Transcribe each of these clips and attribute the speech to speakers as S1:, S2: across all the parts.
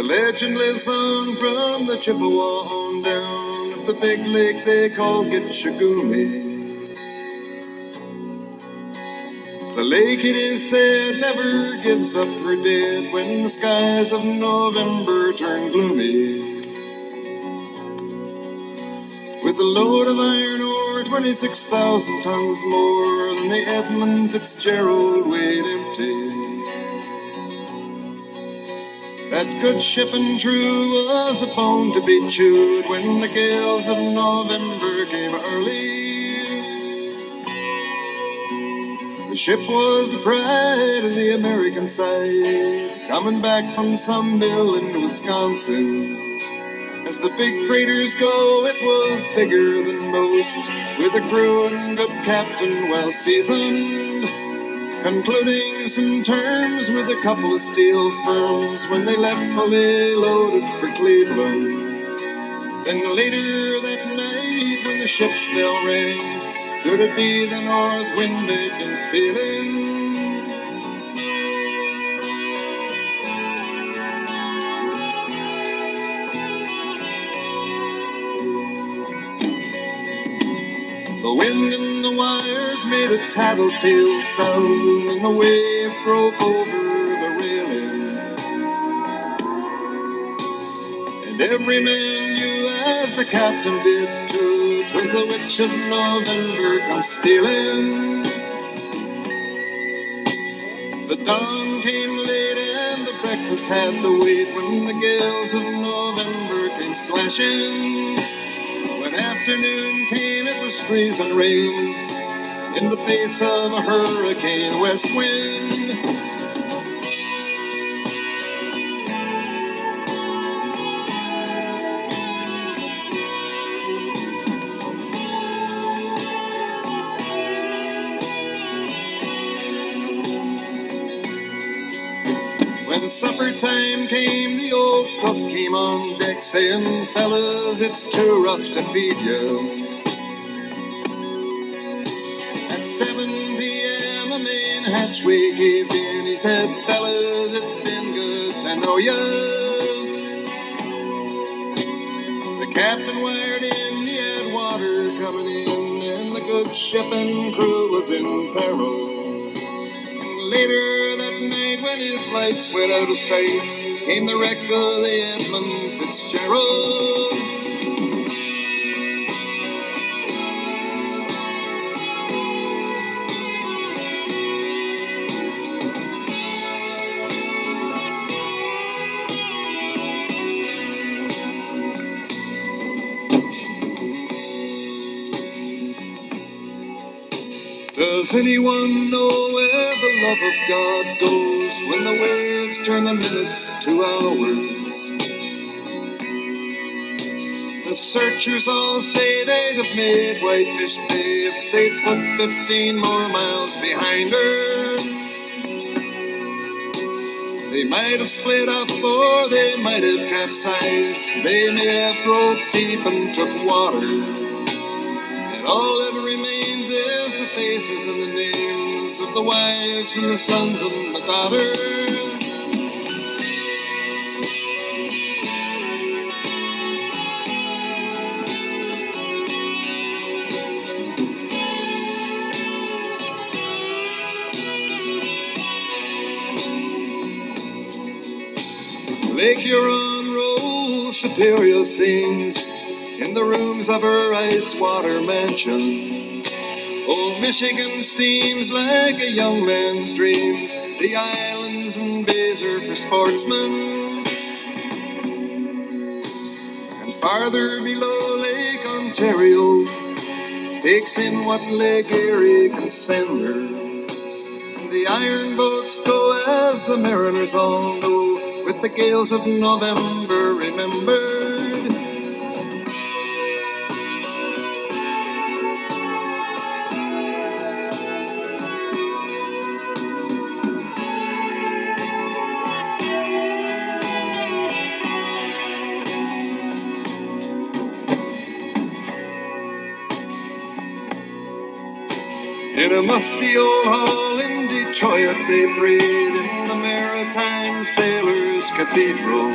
S1: legend lives on from the Chippewa on down at the big lake they call Gitchagumi. The lake, it is said, never gives up her dead when the skies of November turn gloomy. With a load of iron ore, 26,000 tons more than the Edmund Fitzgerald weighed empty. That good ship and true was a bone to be chewed when the gales of November came early. The ship was the pride of the American side, coming back from some mill in Wisconsin. As the big freighters go, it was bigger than most, with a crew and good captain well seasoned, concluding some terms with a couple of steel firms when they left fully loaded for Cleveland. Then later that night when the ship's bell rang, could it be the north wind they'd been feeling? The wind in the wires made a tattletale sound, and the wave broke over the railing. And every man knew, as the captain did too, 'twas the witch of November come stealing. The dawn came late and the breakfast had to wait when the gales of November came slashing. When afternoon came, it was freezing rain in the face of a hurricane west wind. When supper time came, the old cook came on deck saying, "Fellas, it's too rough to feed you." At 7 p.m. a main hatchway caved in. He said, "Fellas, it's been good to know you." The captain wired in, he had water coming in, and the good ship and crew was in peril. And later that night, when his lights went out of sight, came the wreck of the Edmund Fitzgerald. Does anyone know where the love of God goes when the waves turn the minutes to hours? The searchers all say they'd have made Whitefish Bay if they'd put 15 more miles behind her. They might have split up or they might have capsized. They may have broke deep and took water. And all that remains is the faces and the names of the wives and the sons and the daughters. Lake Huron rolls superior scenes in the rooms of her ice-water mansion. Old Michigan steams like a young man's dreams. The islands and bays are for sportsmen. And farther below, Lake Ontario takes in what Lake Erie can send her. And the iron boats go, as the mariners all know, with the gales of November remembered. In a musty old hall in Detroit they prayed, in America maritime sailors' cathedral.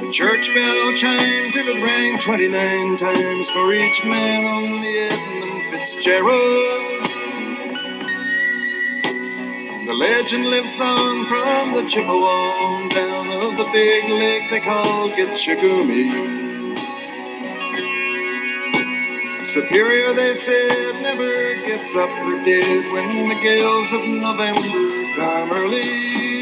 S1: The church bell chimed till it rang 29 times for each man on the Edmund Fitzgerald. The legend lives on from the Chippewa down of the big lake they call Gitchagumi. Superior, they said, never gives up her dead when the gales of November come early.